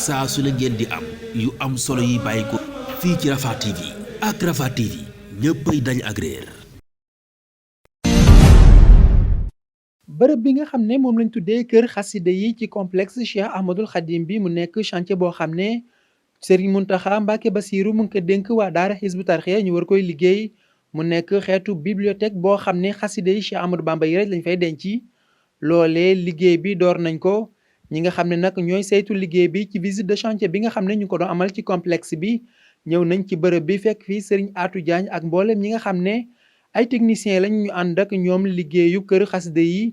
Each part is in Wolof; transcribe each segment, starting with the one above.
saa su la ngeen di am yu am solo yi bàyyi ko fii ci Rafah TV ak Rafah TV ñëppay dañ ak réer. bërëb bi nga xam ne moom lañ tuddee kër xasida yi ci complexe Cheikh Ahmadul Khadim bi mu nekk chantier boo xam ne Serigne Mountakha Mbacké Bassirou mu ngi ko dénk waa daara Hizbut Tarqiyyah ñu war koy liggéey mu nekk xeetu bibliothèque boo xam ne xasida yi Cheikh Ahmadou Bamba yi rek lañ fay denc loolee liggéey bi door nañ ko ñi nga xam ne nag ñooy saytu liggéey bi ci visite de chantier bi nga xam ne ñu ko doon amal ci complexe bi ñëw nañ ci bërëb bi fekk fii Serigne Atou Diagne ak mboolem ñi nga xam ne ay techniciens lañ ñu ànd ak ñoom liggéeyu kër xasida yi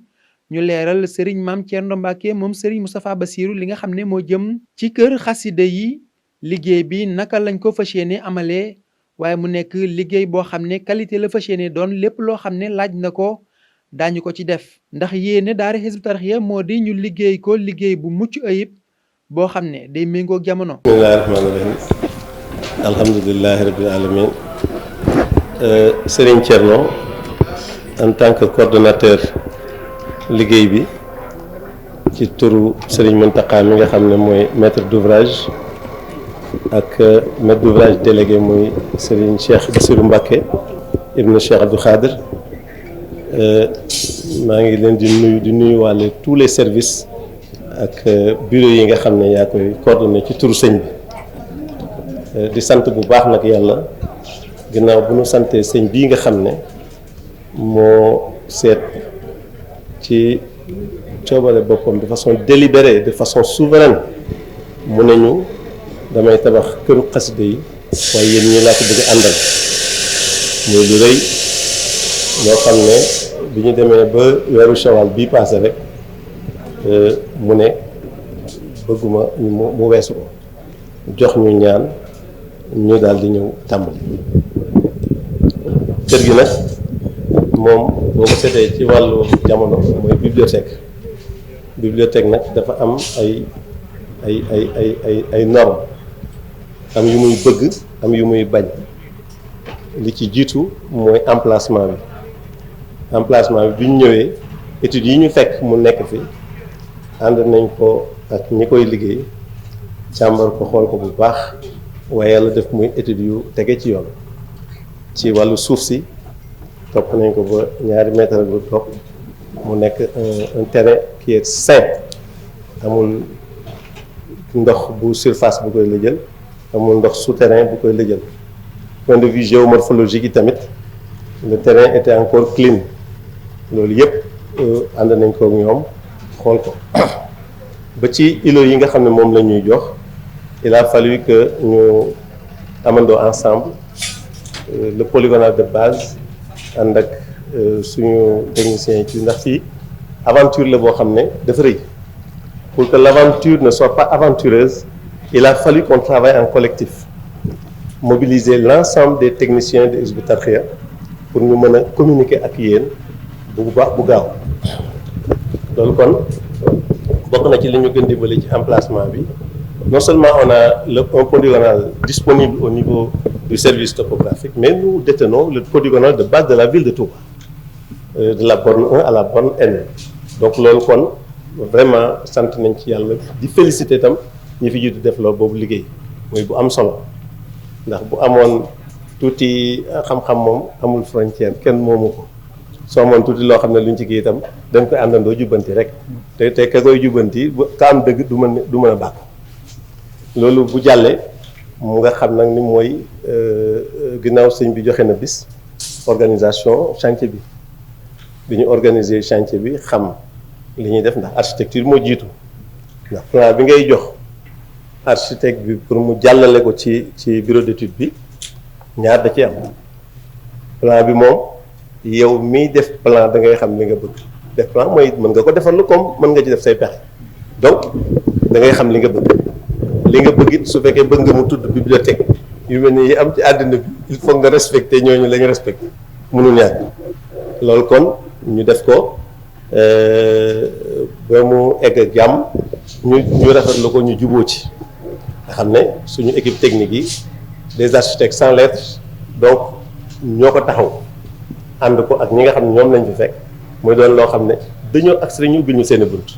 ñu leeral Serigne Mame Thierno Mbacké moom Serigne Moustapha Bassirou li nga xam ne moo jëm ci kër xasida yi liggéey bi naka lañ ko fas yéene amalee waaye mu nekk liggéey boo xam ne qualité la fas yéene doon lépp loo xam ne laaj na ko daañu ko ci def ndax yéene daara Hizbut Tarqiyyah moo di ñu liggéey ko liggéey bu mucc ayib boo xam ne day méngoog jamono. bismillaahi rahmaani rahiim alhamdulillaahi rabbil aalamiin Serigne Thierno en tant que coordonnateur liggéey bi ci turu Serigne Mountakha mi nga xam ne mooy maître d'ouvrage ak maître d'ouvrage délégué muy Serigne Cheikh Bassirou Mbacké ibn Cheikh Abdou Khadir maa ngi leen di nuyu wàlle tous les services ak bureau yi nga xam ne yaa koy coordonné ci turu sëñ bi di sant bu baax nag yàlla ginnaaw bu ñu santee sëñ bii nga xam ne moo seet ci coobare boppam de façon délibérée de façon souveraine mu ne ñu damay tabax këru xasida yi waaye yéen ñi laa ko bëgg àndal muy lu rëy loo xam ne bi ñu demee ba weeru shawal bii paase rek mu ne bëgguma mu weesu ko jox ñu ñaan ñu daal di ñëw tàmbali kër gi nag moom boo ko seetee ci wàllu jamono mooy bibliothèque nag dafa am ay normes am yu muy bëgg am yu muy bañ li ci jiitu mooy emplacement bi ñu ñëwee études yi ñu fekk mu nekk fi ànd nañ ko ak ñi koy liggéey càmbar ko xool ko bu baax waaye yàlla def muy études yu tege ci yoon ci wàllu suuf si topp nañ ko ba 2 mètres lu topp mu nekk un terrain qui est sain amul ndox bu surface bu koy lëjël amul ndox souterrain bu koy lëjël point de vue géomorphologique yi tamit le terrain était encore clean loolu yëpp ànd nañ ko ak ñoom xool ko ba ci îlot yi nga xam ne moom la ñuy jox il a fallu que ñu amandoo ensemble le polygonal de base ànd ak suñu technicien yi ci ndax fii aventure la boo xam ne dafa rëy pour que l'aventure ne soit pas aventureuse il a fallu qu'on travaille en collectif mobiliser l'ensemble des techniciens de Hizbut Tarqiyyah pour ñu mën a communiquer ak yéen bu baax bu gaaw loolu kon bokk na ci li ñu gën dimbali ci emplacement bi non seulement on a un polygonal disponible au niveau du service topographique mais nous détenons le polygonal de base de la ville de Touba de la borne 1 à la borne N donc loolu kon vraiment sant nañ ci yàlla di féliciter itam ñi fi jiitu def loolu boobu liggéey mooy bu am solo ndax bu amoon tuuti xam-xam moom amul frontière kenn moomu ko soo amoon tuuti loo xam ne luñ ci kii itam dañ koy àndandoo jubbanti rek te ka koy jubbanti ka am dëgg du mën a bàkk loolu bu jàllee mu nga xam nag ni mooy ginnaaw sëñ bi joxe na bis organisation chantier bi ñu organiser chantier bi xam li ñuy def ndax architecture moo jiitu ndax plan bi ngay jox architecte bi pour mu jàllale ko ci bureau d'étude bi ñaar da ci am plan bi moom yow miy def plan da ngay xam li nga bëgg def plan mooy mën nga ko defal lu comme mën nga ci def say pexe donc da ngay xam li nga bëgg it su fekkee bëgg nga mu tudd bibliothèque yu mel ni yi am ci àddina bi il faut nga respecter ñooñu la ñu respecté mënul ñàkk loolu kon ñu def ko ba mu egg ak jàmm ñu rafetlu ko ñu juboo ci nga xam ne suñu équipe technique yi des architectes sans lettres donc ñoo ko taxaw ànd ko ak ñi nga xam ne ñoom lañ fi fekk muy doon loo xam ne dañoo agsi rek ñu ubbil ñu seen i bunt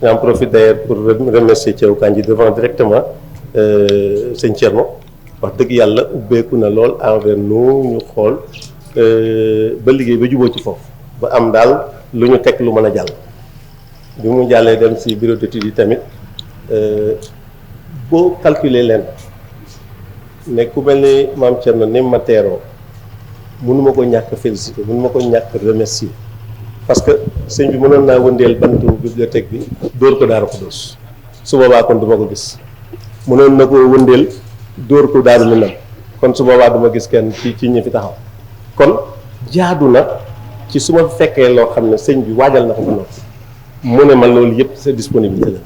j'en profite d'ailleurs pour remercier Thiaw Kandji devant directement sëñ Thierno wax dëgg yàlla ubbeeku na lool envers nous ñu xool ba liggéey ba juboo ci foofu ba am daal lu ñu teg lu mën a jàll. bi mu jàllee dem ci bureau d'études yi tamit boo calculer leen ne ku mel ni maam Thierno ni ma teeroo mënuma ko ñàkk féliciter mënuma ko ñàkk remercier parce que sëñ bi mënoon naa wëndeel bantu bibliothèque bi dóor ko Daaru Xudoos su boobaa kon du ma ko gis mënoon na ko wëndeel dóor ko Daaru Minam kon su boobaa du ma gis kenn ci ñi fi taxaw kon jaadu na ci su ma fekkee loo xam ne sëñ bi waajal na ko ba noppi mu ne ma loolu yëpp sa disponibilité la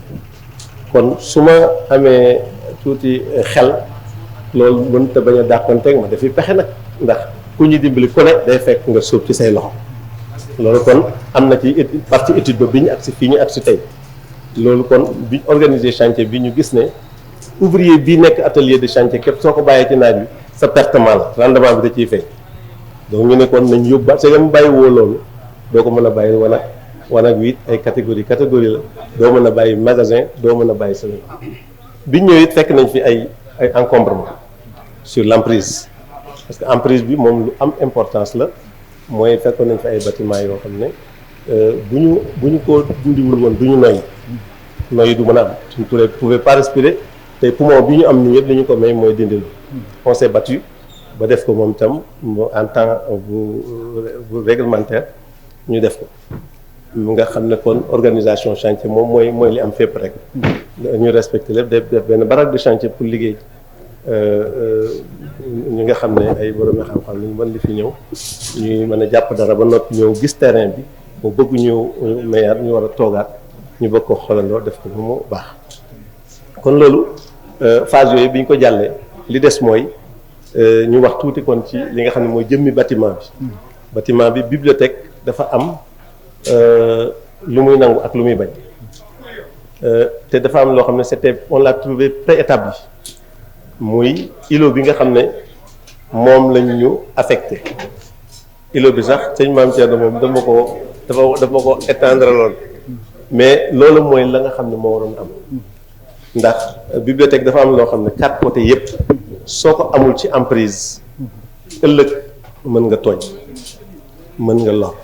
kon su ma amee tuuti xel loolu mënut a bañ a dàqanteeg ma dafiy pexe nag ndax ku ñu dimbali ku ne day fekk nga sóob ci say loxo loolu kon am na ci partie étude ba bi ñu agsi fii ñu agsi tey loolu kon bi organiser chantier bi ñu gis ne ouvrier bii nekk atelier de chantier képp soo ko bàyyee ci naaj bi sa pertement la rendement bi da ciy feeñ donc ñu ne kon nañ yóbba c'est que mu bàyyi woo loolu doo ko mën a bàyyi wanag wi ay catégorie la doo mën a bàyyi magasin doo mën a bàyyi semaine bi ñëwee it fekk nañ fi ay encombrement sur l'emprise parce que emprise bi moom lu am importance la mooy fekkoon nañ fi ay bâtiment yoo xam ne bu ñu ko dindiwul woon du ñu noyyi du mën a am suñu pouvait pas respirer te poumon bi ñu am nii yëpp li ñu ko may mooy dindil on s'est battu ba def ko moom itam en temps bu réglementaire ñu def ko mu nga xam ne kon organisation chantier moom mooy li am fépp rek ñu respecté lépp def benn baraque de chantier pour liggéey ñi nga xam ne ay borom xam-xam ñu mën di fi ñëw ñuy mën a jàpp dara ba noppi ñëw gis terrain bi mu bëgg ñu mayaat ñu war a toogaat ñu bëgg ko xolandoo def ko bu mu baax kon loolu phase yooyu bi ñu ko jàllee li des mooy ñu wax tuuti kon ci li nga xam ne mooy jëmmi bâtiment bi bibliothèque dafa am lu muy nangu ak lu muy bañ te dafa am loo xam ne c'était on l'a trouvé préétabli muy îlot bi nga xam ne moom lañ ñu affecté îlot bi sax sëñ Maam Thierno moom dama ko étendre lool mais loolu mooy la nga xam ne moo waroon am ndax bibliothèque dafa am loo xam ne 4 côtés yépp soo ko amul ci emprise ëllëg mën nga tooñ mën nga lor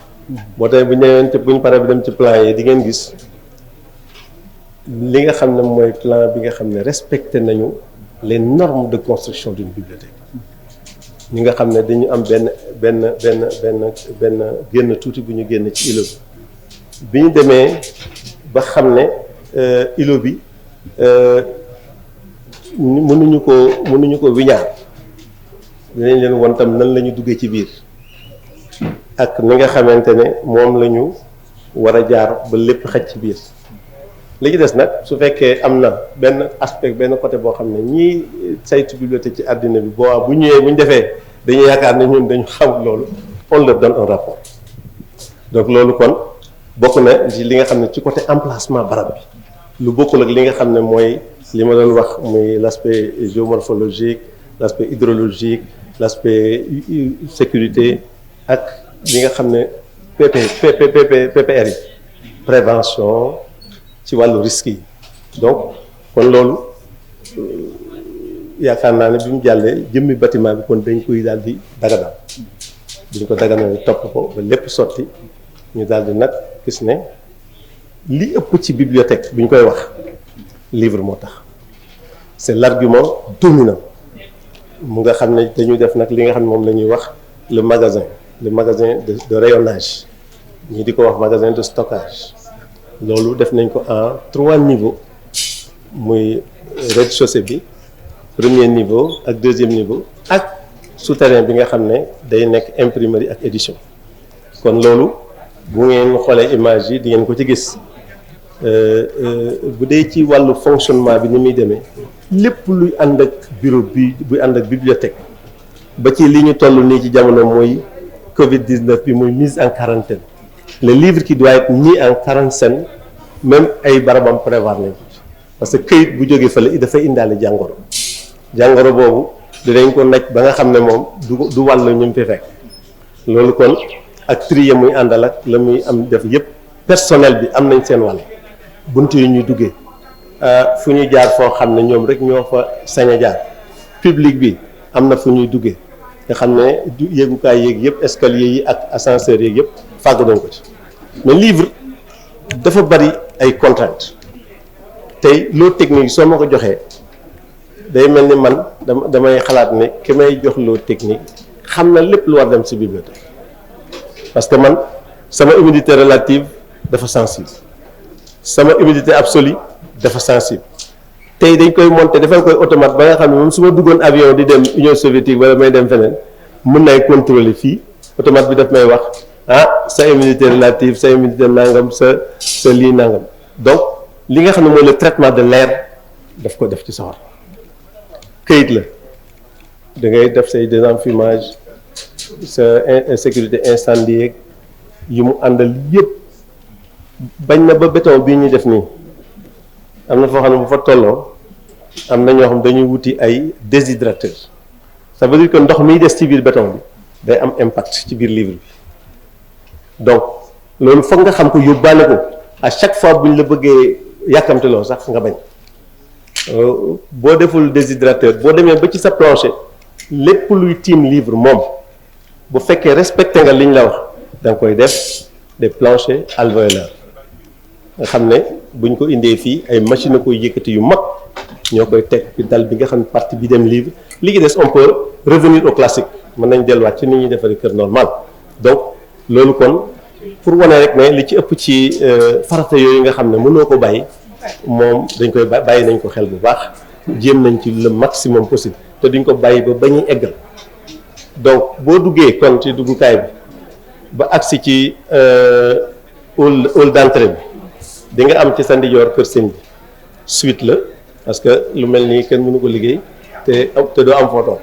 boo tey bu ñëwee ci buñ paree bi dem ci plan yi di ngeen gis li nga xam ne mooy plan bi nga xam ne respecté nañu les normes de construction d'une bibliothèque ñi nga xam ne dañu am benn génn tuuti bu ñu génn ci îlot bi ñu demee ba xam ne îlot bi mënuñu ko wiñaar dinañ leen won tam nan la ñu duggee ci biir ak ni nga xamante ne moom la ñu war a jaar ba lépp xaj ci biir li ci des nag su fekkee am na benn aspect benn côté boo xam ne ñii saytu bibliothèque ci àddina bi bu ñëwee bu ñu defee dañuy yaakaar ne ñun dañu xam loolu on leur donne un rapport donc loolu kon bokk na ci li nga xam ne ci côté emplacement barab bi lu bokkul ak li nga xam ne mooy li ma doon wax muy l'aspect géomorphologique l'aspect hydrologique l'aspect sécurité ak li nga xam ne PPR yi prévention ci wàllu risque yi donc kon loolu yaakaar naa ne bi mu jàllee jëmmi bâtiment bi kon dañ koy daal di daganal dañ ko daganal topp ko ba lépp sotti ñu daal di nag gis ne li ëpp ci bibliothèque bi ñu koy wax livre moo tax c'est l'argument dominant mu nga xam ne dañu def nag li nga xam ne moom la ñuy wax le magasin de rayonnage ñii di ko wax magasin de stockage loolu def nañ ko en 3 niveaux muy rez-de-chaussée bi premier niveau ak deuxième niveau ak souterrain bi nga xam ne day nekk imprimerie ak édition kon loolu bu ngeen xoolee image yi di ngeen ko ci gis bu dee ci wàllu fonctionnement bi ni muy demee lépp luy ànd ak bureau bi buy ànd ak bibliothèque ba ci li ñu toll nii ci jamono mooy Covid-19 bi muy mise en quarantaine le livre qui doit être mis en quarantaine même ay barabam prévoir nañ ko parce que këyit bu jógee fële dafay indaale jàngoro boobu dinañ ko naj ba nga xam ne moom du wàll ñu mu fi fekk loolu kon ak trier muy àndal ak la muy am def yépp personnel bi am nañ seen wàll bunt yu ñuy duggee fu ñuy jaar foo xam ne ñoom rek ñoo fa sañ a jaar public bi am na fu ñuy duggee nga xam ne yéegukaay yéeg yëpp escalier yi ak ascenseur yeeg yëpp fàggu nañ ko ci mais livre dafa bari ay contraintes tey loo technique soo ma ko joxee day mel ni man damay xalaat ne ki may jox loo technique xam na lépp lu war dem ci bibliothèque parce que man sama humidité relative dafa sensible sama humidité absolue dafa sensible tey dañ koy monter defal koy automate ba nga xam ne moom su ma duggoon avion di dem Union soviétique wala may dem feneen mën nay contrôler fii automate bi daf may wax sa humidité relative sa humidité nangam sa lii nangam donc li nga xam ne mooy le traitement de l'air daf ko def ci sawar këyit la da ngay def say désenfumage sa sécurité incendie yi mu àndal yëpp bañ na ba béton bii ñuy def nii am na foo xam ne bu fa tolloo am na ñoo xam dañuy wuti ay déshydrateur ça veut dire que ndox miy des ci biir béton bi day am impact ci biir livre bi donc loolu foog nga xam ko yóbbaale ko à chaque fois bu ñu la bëggee yàkkamteloo sax nga bañ boo deful déshydrateur boo demee ba ci sa plancher lépp luy tiim livre moom bu fekkee respecté nga liñ la wax da nga koy def des planchers alvéolaires nga xam ne buñ ko indee fii ay machine a koy yëkkati yu mag ñoo koy teg ci dal bi nga xam ne partie bi dem livre li ci des on peut revenir au classique mën nañ delluwaat ci ni ñuy defaree kër normal donc loolu kon pour wane rek ne li ci ëpp ci farata yooyu nga xam ne mënoo ko bàyyi moom dañ koy bàyyi nañ ko xel bu baax jéem nañ ci le maximum possible te duñ ko bàyyi ba ñuy eggal donc boo duggee kon ci duggukaay bi ba agsi ci hall d'entrée bi di nga am ci sa ndijoor kër sëñ bi suite la parce que lu mel nii kenn mënu ko liggéey te doo am photo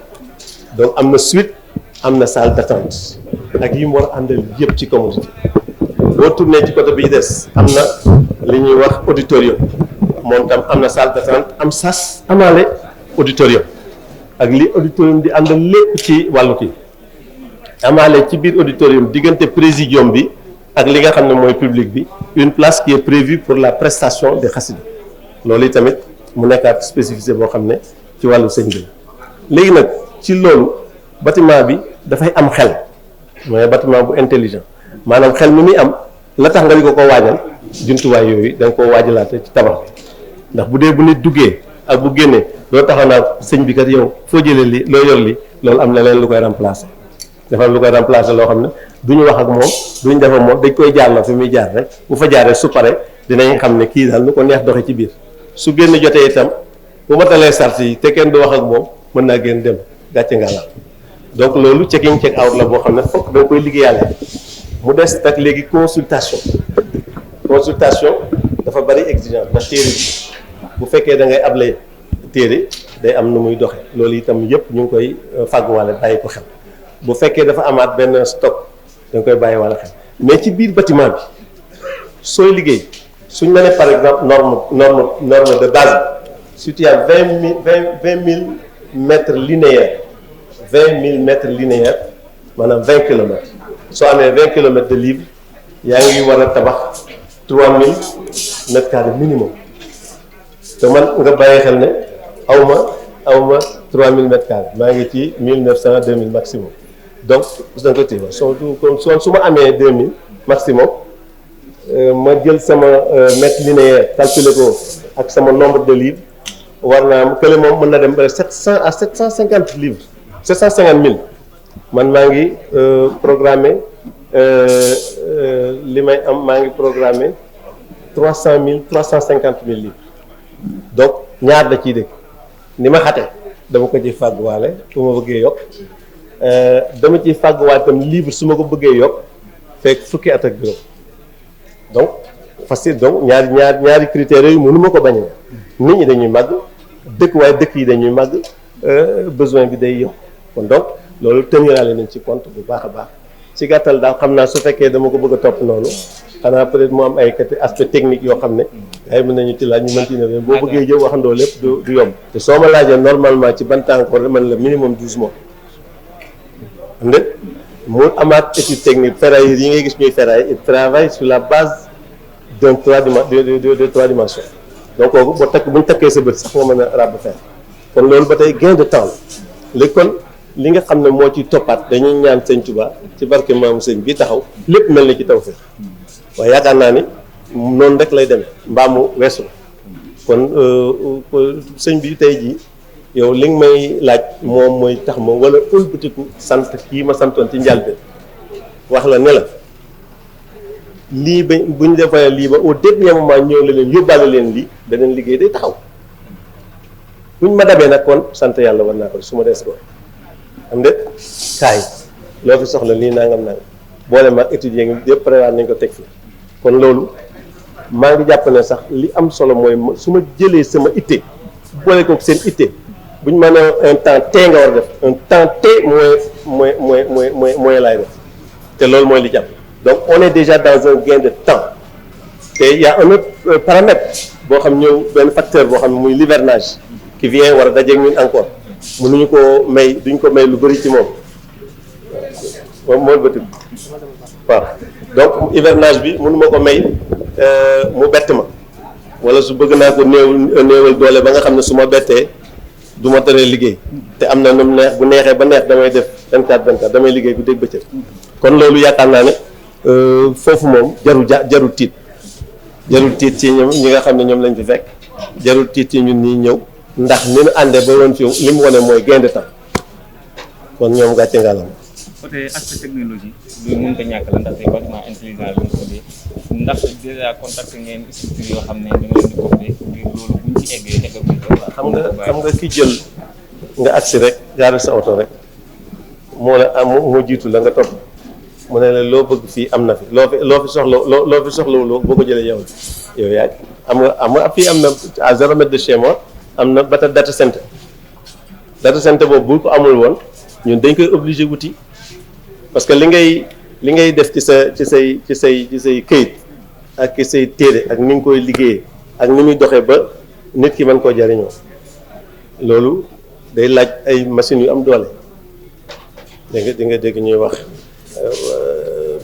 donc am na suite am na salle d'attente ak yi mu war a àndal yëpp ci commodité boo tourné ci côté bi ñu des am na li ñuy wax auditorium moom tam am na salle d'attente am sas amaale auditorium ak li auditorium di àndal lépp ci wàllu kii amaale ci biir auditorium diggante présidium bi ak li nga xam ne mooy public bi une place qui est prévue pour la prestation des xasida loolu tamit mu nekkaat spécificité boo xam ne ci wàllu sëñ bi léegi nag ci loolu bâtiment bi dafay am xel mooy bâtiment bu intelligent maanaam xel mi muy am la tax nga di ko waajal jumtuwaay yooyu da nga koo waajalaate ci tabax bi ndax bu dee bu nit duggee ak bu génnee doo taxaw naa sëñ bi kat yow foo jëlee li loo yor li loolu am na leen lu koy remplacer dafa am lu koy remplacer loo xam ne du ñu wax ak moom duñ def ak moom dañ koy jaar la fi muy jaar rek bu fa jaaree su pare dinañ xam ne kii daal lu ko neex doxe ci biir su génn jotee itam bu matalee sart yi te kenn du wax ak moom mën naa génn dem gàcce nga la donc loolu checking check out la boo xam ne fokk da nga koy liggéeyaale mu des nag léegi consultation dafa bari exigence ndax téere bi bu fekkee da ngay able téere day am nu muy doxe loolu itam yëpp ñu ngi koy fàgguwaale bàyyi ko xel bu fekkee dafa amaat benn stock da nga koy bàyyi wala xel mais ci biir bâtiment bi sooy liggéey suñ la ne par exemple norme de base bi si tu as 20 000 mètres linéaires 20 000 mètres linéaires maanaam 20 kilomètres soo amee 20 kilomètres de livre yaa ngi war a tabax 3000 mètres carrés minimum te man nga bàyyi xel ne awma 3000 mètres carrés maa ngi ci 1900 2000 maximum donc da nga ko téye su ma amee 2000 maximum ma jël sama mètre linéaire calculer ko ak sama nombre de livres war naa kële moom mën na dem ba 700 à 750 livres 750 000 man maa ngi programmé li may am maa ngi programmé 300 000 350 000 livres donc ñaar da ciy dëkk ni ma xate dama ko ci fàgguwaale su ma bëggee yokk dama ciy fàgguwaale tam livre su ma ko bëggee yokk fekk fukki at ak juróom donc facile donc ñaari critères yooyu mënu ma ko bañ a nit ñi dañuy màgg dëkk yi dañuy màgg besoin bi day yokk kon donc loolu teniraale nañ ci compte bu baax a baax ci gàttal daal xam naa su fekkee dama ko bëgg a topp noonu xanaa peut-être mu am ay aspect technique yoo xam ne ay mën nañu ci laaj ñu mënti ne boo bëggee jëw waxandoo lépp du yomb te soo ma laajee normalement ci ban temps ko man la minimum 12 mois xam nga mu amaat étude technique ferrailleurs yi ngay gis ñuy ferraille il travaille sur la base de trois dimensions donc kooku boo takk bu ñu takkee sa bët sax nga mën a ràbb fer kon loolu ba tey gain de temps la léegi kon li nga xam ne moo ci toppaat dañuy ñaan sëñ Touba ci barke maamu sëñ bi taxaw lépp mel ni ci tawfeex waaye yaakaar naa ni noonu rek lay demee mbaamu weesu kon sëñ bi tey jii yow li nga may laaj moom mooy tax ma wala ëlbatiku sant kii ma santoon ci njëlbéen wax la ne la lii ba bu ñu defee lii ba au dernier moment ñëw la leen yóbbaale leen lii beneen liggéey day taxaw buñ ma dabee nag kon sant yàlla war naa ko su ma des ko am de kaay loo fi soxla lii nangam boole ma étudier ngi yëpp prévoir nañ ko teg fi kon loolu maa ngi jàpp ne sax li am solo mooy su ma jëlee sama itte boole ko seen itte bu ñu mën a un temps T nga war a def un temps T mooy laay def te loolu mooy li jàpp donc on est déjà dans un gain de temps te y a un autre paramètre boo xam ñëw benn facteur boo xam ne muy l'hivernage qui vient war a dajeeg ñun encore mënuñu ko may duñ ko may lu bëri ci moom mooy bëtib waaw donc hivernage bi mënu ma ko may mu bett ma wala su bëgg naa ko néewal doole ba nga xam ne su ma bettee du ma teree liggéey te am na nu mu neex bu neexee ba neex damay def 24/24 damay liggéey bu dégg bëccëg kon loolu yaakaar naa ne foofu moom jarul tiit ci ñoom ñi nga xam ne ñoom lañ fi fekk jarul tiit ci ñun ñii ñëw ndax ni ñu àndee ba woon fi li mu wane mooy gain de temps kon ñoom gàcce ngalam. côté aspect technologie lu mën ko ñàkk la ndax tey bâtiment intelligent la ñu ko dee ndax déjà contact ngeen structure yoo xam ne ñu ngi leen di coopté ngir loolu buñ ci eggee eggaguñ ko. xam nga ki jël nga agsi rek gaare sa oto rek moo la am moo jiitu la nga topp mu ne la loo bëgg fii am na fi loo fi soxlawuloo boo ko jëlee yow yaay am nga fii am na à 0 mètre de chez moi am na bata data center boobu bu ko amul woon ñun dañ koy obligé wuti parce que li ngay def ci say këyit ak ci say téere ak ni nga koy liggéeyee ak ni muy doxee ba nit ki mën koo jariñoo loolu day laaj ay machines yu am doole di nga dégg ñuy wax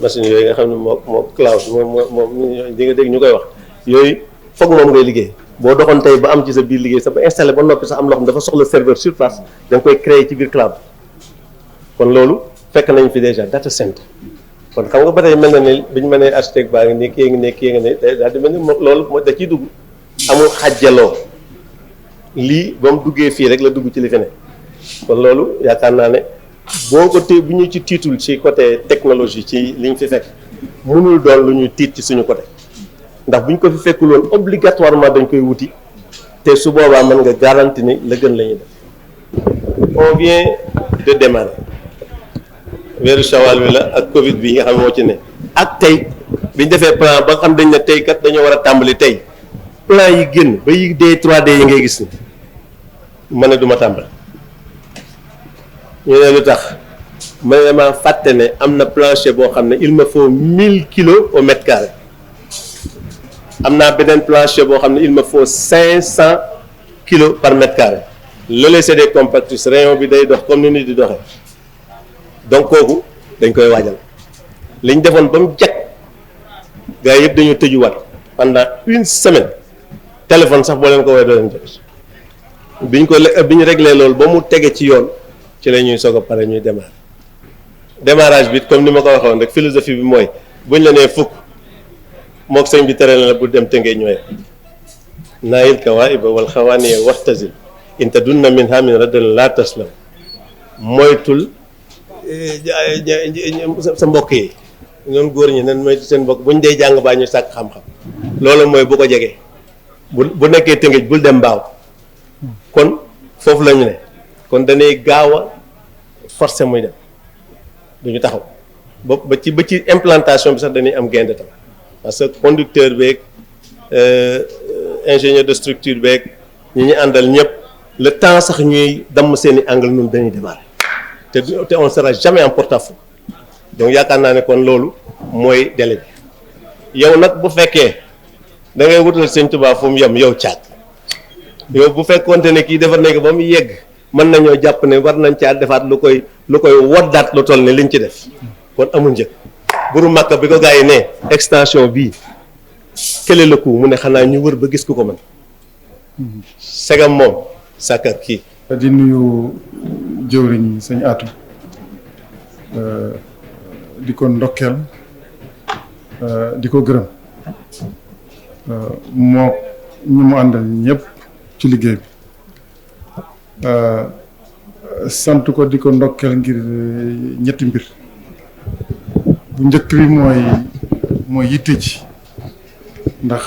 machines yooyu nga xam ne moo cloud moom di nga dégg ñu koy wax yooyu foog moom ngay liggéey boo doxoon tey ba am ci sa biir liggéey sa ba installé ba noppi sax am loo xam dafa soxla serveur sur place da nga koy créer ci biir cloud kon loolu fekk nañ fi déjà data center kon xam nga ba tey mel na ne bi ñu mënee architecte baa ngi nii kii nga ne daal di mel ni loolu mooy da ciy dugg amul xàjjaloo lii ba mu duggee fii rek la dugg ci li fi ne kon loolu yaakaar naa ne boo ko bu ñu ci tiitul ci côté technologie ci li ñu fi fekk mënul doon lu ñuy tiit ci suñu côté ndax bu ñu ko fi fekkul woon obligatoirement dañ koy wuti te su boobaa mën nga garanti ni la gën la ñuy def on vient de démarrer weeru shawal bi la ak Covid bi nga xam ne moo ci ne ak tey bi ñu defee plan ba nga xam dañ ne tey kat dañoo war a tàmbali tey plan yi génn ba yi dee 3D yi ngay gis ni ma ne du ma tàmbali ñu ne lu tax ma ne maa fàtte ne am na plancher boo xam ne il me faut 1000 kilos au mètre carré am naa beneen plancher boo xam ne il me faut 500 kilos par mètre carré loolee c'est des compactus rayon bi day dox comme ni nit di doxee donc kooku dañ koy waajal li ñu defoon ba mu jag gars yëpp dañoo tëjuwaat pendant une semaine téléphone sax boo leen ko woowee doo leen jot bi ñu réglé loolu ba mu tege ci yoon ci la ñuy soog a pare ñuy démarrage bi comme ni ma ko waxoon rek philosophie bi mooy buñ la nee fukk mook sëñ bi tere na la bu dem tëngee ñooy naayil kawaiba wal xawaaniya waxtasil inta dunna min hamin radal la taslam moytul sa mbokk yi ñoom góor ñi nan moytu seen mbokk buñ dee jàng baa ñu sàkk xam-xam loolu mooy bu ko jegee bu nekkee tëngéej bul dem mbaaw kon foofu la ñu ne kon dañuy gaaw a forcé muy dem duñu taxaw ba ci implantation bi sax dañuy am gain de temps parce que conducteur beeg ingénieur de structure beeg ñi ñu àndal ñëpp le temps sax ñuy damm seeni angle ñun dañuy démarrer te on sera jamais en porte-à-faux donc yaakaar naa ne kon loolu mooy délai bi yow nag bu fekkee da ngay wutal Sëñ Tuubaa fu mu yem yow caat yow bu fekkoonte ne kii defar nañ ko ba mu yegg mën nañoo jàpp ne war nañ caa defaat lu koy woddaat lu toll ne liñ ci def kon amul njëg buru Makka bi ko gars yi ne extension bii kële la ko mu ne xanaa ñu wër ba gis ku ko mën segam moom sàkkar kii. di nuyu jëwriñ sëñ Atou di ko ndokkeel di ko gërëm moo ñu mu àndal ñëpp ci liggéey bi sant ko di ko ndokkeel ngir ñetti mbir bu njëkk bi mooy yitte ji ndax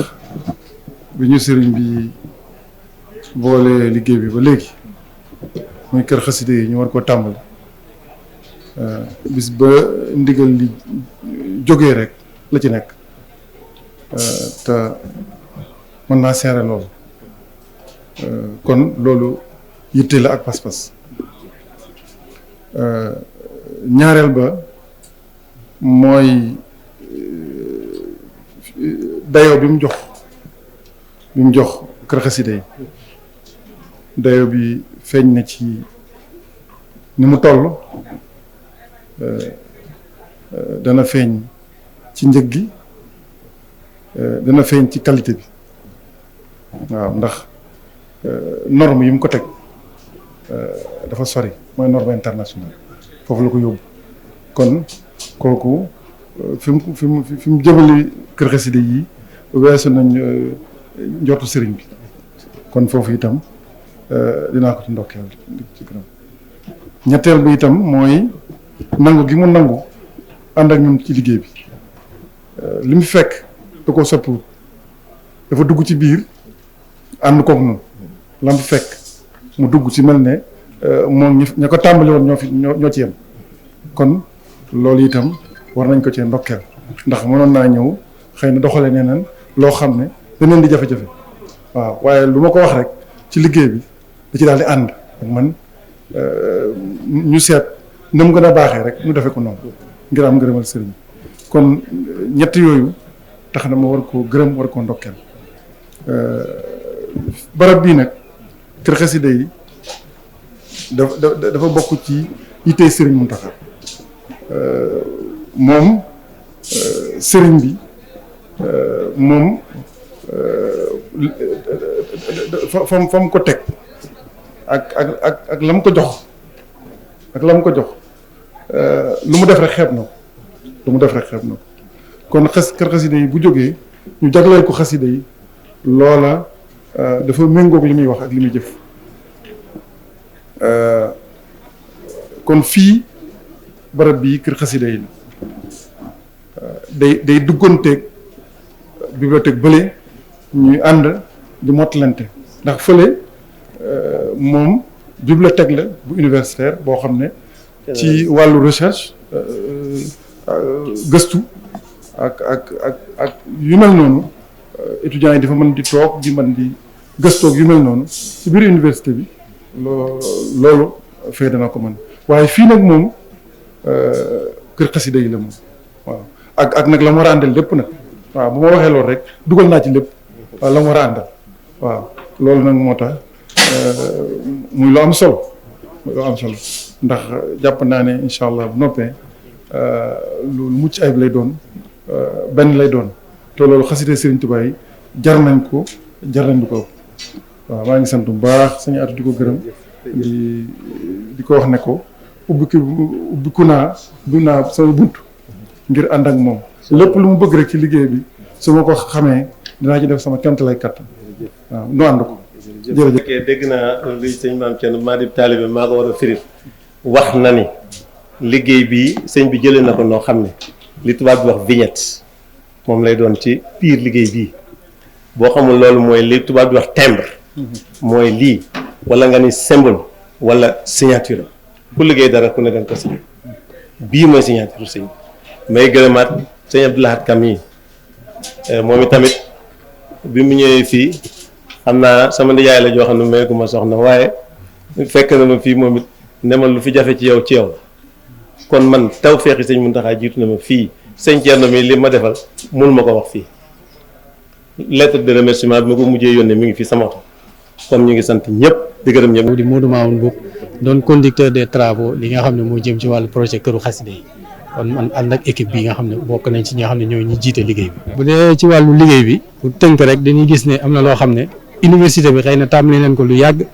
bi ñu sëriñ bi boole liggéey bi ba léegi muy kër xaside yi ñu war koo tàmbali bis ba ndigal li jógee rek la ci nekk te mën naa seere loolu kon loolu yitte la ak pas-pas ñaareel ba mooy dayoo bi mu jox kër xaside yi dayoo bi feeñ na ci ni mu toll dana feeñ ci njëg gi dana feeñ ci qualité bi waaw ndax norme yi mu ko teg dafa sori mooy norme internationale foofu la ko yóbbu kon kooku fi mu jëmale kër xaside yi weesu nañ njortu sëriñ bi kon foofu itam dinaa ko ci ndokkeel ci gërëm ñetteel bi itam mooy nangu gi mu nangu ànd ak ñun ci liggéey bi li mu fekk da ko soppiwut dafa dugg ci biir ànd koog noonu la mu fekk mu dugg ci mel ne moom ña ko tàmbali woon ñoo ci yem kon loolu itam war nañ ko cee ndokkeel ndax mënoon naa ñëw xëy na doxalee neneen loo xam ne daneen di jafe-jafe waaw waaye lu ma ko wax rek ci liggéey bi da ci daal di ànd ak man ñu seet na mu gën a baaxee rek ñu defee ko noonu ngir am ngërëmal sëriñ kon ñett yooyu tax na ma war koo gërëm war koo ndokkeel barab bii nag kër xasida yi dafa bokk ci yittey sëriñ Mountakha moom sëriñ bi moom fa mu ko teg ak la mu ko jox lu mu def rek xeeb na ko kon kër xasida yi bu jógee ñu jagleel ko xasida yi loola dafa méngoog li muy wax ak li muy jëf kon fii barab bii kër xasida yi day dugganteeg bibliothèque bële ñuy ànd di mottalante ndax fële moom bibliothèque la bu universitaire boo xam ne ci wàllu recherche gëstu ak yu mel noonu étudiants yi dafa mën di toog di mën di gëstoog yu mel noonu ci biir université bi loolu fee dana ko mën waaye fii nag moom kër xasida yi la moom waaw ak nag la mu war a àndal lépp nag waaw bu ma waxee loolu rek dugal naa ci lépp waaw la mu war a àndal waaw loolu nag moo tax muy lu am solo ndax jàpp naa ne incha allah bu noppee lu mucc ayib lay doon benn lay doon te loolu xasida Serigne Touba yi jar nañ ko waaw maa ngi sant bu baax sañu atu di ko gërëm di ko wax ne ko ubbiku naa sama bunt ngir ànd ak moom lépp lu mu bëgg rek ci liggéey bi su ma ko xamee dinaa ci def sama kéemta lay kattan waaw nu ànd ko jërëjëf. dégg naa li sëñ Maam Thierno maa di taalibe maa ko war a firil wax na ni liggéey bi sëñ bi jëlee na ko noo xam ne li tubaab bi wax vignette moom lay doon ci biir liggéey bii boo xamul loolu mooy li tubaab bi wax timbre mooy lii wala nga ni symbole wala signature ku liggéey dara ku ne danga ko signé bii mooy signature sëñ may gërëmaat sëñ Abdou Lahad Kam yi moom itamit bi mu ñëwee fii xam naa sama nijaay la joo xam ne may gu ma soxna waaye fekk na ma fii moom it ne ma lu fi jafe ci yow kon man taw feexi sëñ Mountakha jiitu na ma fii sëñ Thierno mi li ma defal mun ma ko wax fii lettre de remerciement bi ma ko mujjee yónnee mi ngi fii sama oto comme ñu ngi sant ñëpp di gërëm ñëpp. di Modou Mamoun Mboup doon conducteur des travaux li nga xam ne moo jëm ci wàllu projet këru xasida yi kon man ànd ak équipe bi nga xam ne bokk nañ ci ñi nga xam ne ñooy ñi jiite liggéey bi. bu dee ci wàllu liggéey bi pour tënk rek dañuy gis ne am na loo xam ne université bi xëy na tàmbali leen ko lu yàgg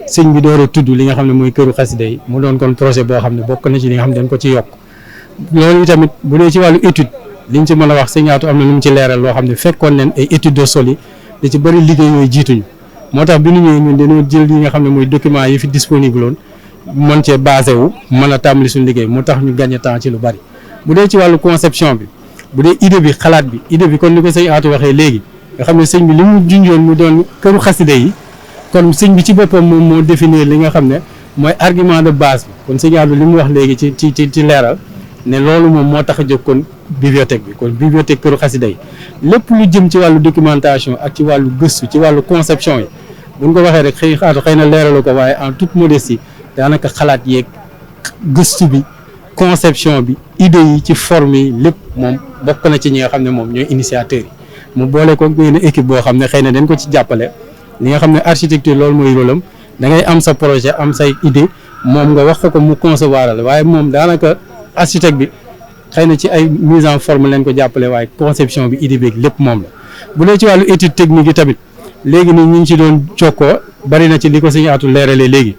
sëñ bi door a tudd li nga xam ne mooy këru xasida yi mu doon kon projet boo xam ne bokk na ci li nga xam ne dañ ko ci yokk loolu tamit bu dee ci wàllu étude liñ ci mën a wax sëñ Atou am na lu mu ci leeral loo xam ne fekkoon leen ay étude de sol yi da ci bëri liggéey yooyu jiituñu moo tax bi ñu ñëwee ñun dañoo jël li nga xam ne mooy document yi fi disponible woon mën cee basé wu mën a tàmbali suñu liggéey moo tax ñu gagné temps ci lu bari bu dee ci wàllu conception bi bu dee idée bi xalaat bi idée bi kon ni ko sëñ Atou waxee léegi nga xam ne sëñ bi li mu junjoon mu doon këru xasida yi kon sëñ bi ci boppam moom moo définir li nga xam ne mooy argument de base bi kon sëñ Atou li mu wax léegi ci leeral ne loolu moom moo tax a jóg kon bibliothèque bi kon bibliothèque këru xasida yi lépp lu jëm ci wàllu documentation ak ci wàllu gëstu ci wàllu conception yi buñ ko waxee rek xëy na leeralu ko waaye en toute modestie daanaka xalaat yeeg gëstu bi conception bi idée yi ci forme yi lépp moom bokk na ci ñi nga xam ne moom ñooy initiateurs yi mu boole ko benn équipe boo xam ne xëy na dañ ko ci jàppale li nga xam ne architecture loolu mooy rôle am da ngay am sa projet am say idée moom nga wax ko mu concevoir la waaye moom daanaka architecte bi xëy na ci ay mise en forme leen ko jàppale waaye conception bi idée beeg lépp moom la bu dee ci wàllu étude technique yi tamit léegi nii ñu ngi ci doon jokkoo bari na ci li ko sëñ Atou leeralee léegi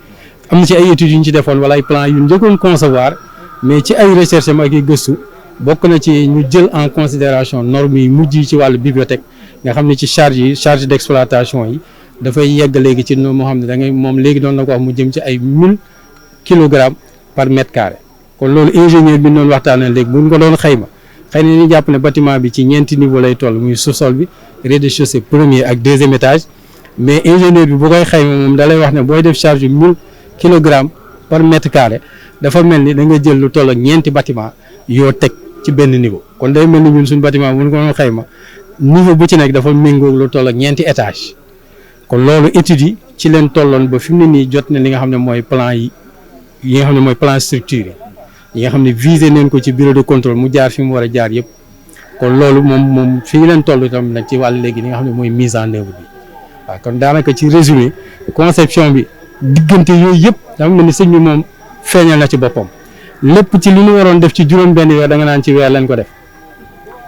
am na ci ay études yu ñu ci defoon wala ay plan yu njëkkoon concevoir mais ci ay recherche am ak i gëstu bokk na ci ñu jël en considération normes yi mujj yi ci wàllu bibliothèque nga xam ne ci charge d'exploitation yi dafay yegg léegi ci moo xam ne da ngay moom léegi doon na ko wax mu jëm ci ay 1000 kilogrammes par mètre carré kon loolu ingénieur bi noonu waxtaanee léegi buñ ko doon xayma xëy na ñu jàpp ne bâtiment bi ci ñeenti niveau lay toll muy sous-sol bi rez-de-chaussée premier ak deuxième étage mais ingénieur bi bu koy xayma moom da lay wax ne booy def charge 1000 kilogrammes par mètre carré dafa mel ni da nga jël lu toll ak ñeenti bâtiment yoo teg ci benn niveau kon day mel ni ñun suñu bâtiment bu ñu ko doon xayma niveau bu ci nekk dafa méngóog lu toll ak ñeenti étage kon loolu études yi ci leen tolloon ba fi mu ne nii jot na li nga xam ne mooy plan yi nga xam ne mooy plan structure yi nga xam ne visé neen ko ci bureau de contrôle mu jaar fi mu war a jaar yëpp kon loolu moom fii leen toll itam nag ci wàllu léegi li nga xam ne mooy mise en œuvre bi waaw kon daanaka ci résumé conception bi diggante yooyu yëpp dafa mel ni sëñ bi moom feeñal na ci boppam lépp ci li ñu waroon def ci juróom-benn weer da nga naan ci weer lañ ko def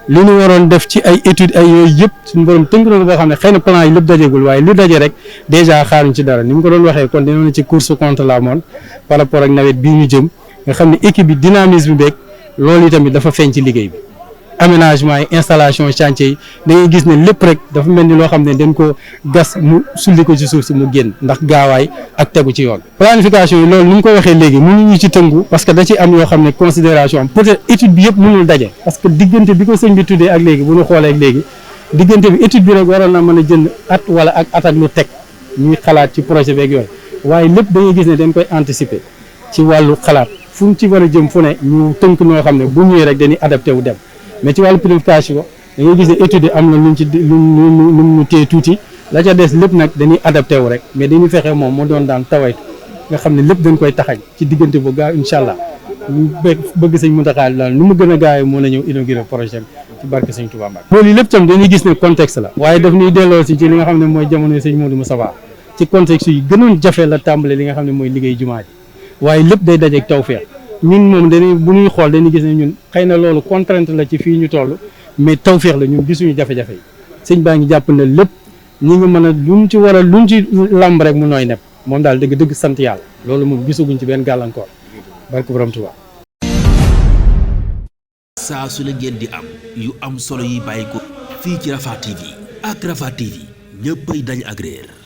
li ñu waroon def ci ay études ay yooyu yëpp suñu borom tënk na ko boo xam ne xëy na plan yi lépp dajegul waaye lu daje rek dèjà xaaruñ ci dara ni mu ko doon waxee kon dina ci course contre la montre par rapport ak nawet bii ñu jëm nga xam ne équipe bi dynamisme beeg loolu itamit dafa feeñ ci liggéey bi aménagement yi installation chantier yi da ngay gis ne lépp rek dafa mel ni loo xam ne dañ ko gas mu sulli ko ci suuf si mu génn ndax gaawaay ak tegu ci yoon planification yi loolu ni mu ko waxee léegi mënuñu ci tëngu parce que da ci am yoo xam ne considération am peut-être étude bi yëpp mënul daje parce que diggante bi ko sëñ bi tuddee ak léegi bu ñu xoolee ak léegi diggante bi étude bi rek waroon na mën a jënd at wala ak at ak lu teg ñuy xalaat ci projet beeg yooyu waaye lépp da ngay gis ne dañ koy anticiper ci wàllu xalaat fu mu ci war a jëm fu ne ñu tënk noo xam ne bu ñëwee rek dañuy adapté wu dem mais ci wàllu planification da ngay gis ne étude am na luñ ci lu téye tuuti la ca des lépp nag dañuy adapté wu rek mais dañuy fexe moom moo doon daan tawaytu nga xam ne lépp dañ koy taxañ ci diggante bu gaaw incha allah ñu bëgg sëñ Mountakha daal nu mu gën a gaawee mën a ñëw inauguré projet bi ci barke sëñ Touba Mbacké loolu lépp tam dañuy gis ne contexte la waaye daf ñuy delloo si ci li nga xam ne mooy jamono sëñ Modou Moustapha ci contexte yi gënoon jafe la tàmbale li nga xam ne mooy liggéey jumaa ji waaye lépp day dajeeg tawfeex ñun moom dañuy bu ñuy xool dañuy gis ne ñun xëy na loolu contrainte la ci fii ñu toll mais tawfeex la ñun gisuñu jafe-jafe yi sëñ baa ngi jàpp ne lépp ñi nga mën a luñ ci war a luñ ci làmb rek mu nooy nepp moom daal dëgg sant yàlla loolu moom gisaguñ ci benn gàllankoor barke borom Tuubaa saa su la ngeen di am yu am solo yi bàyyi ko fii ci Rafah TV ak Rafah TV ñëppay dañ agréer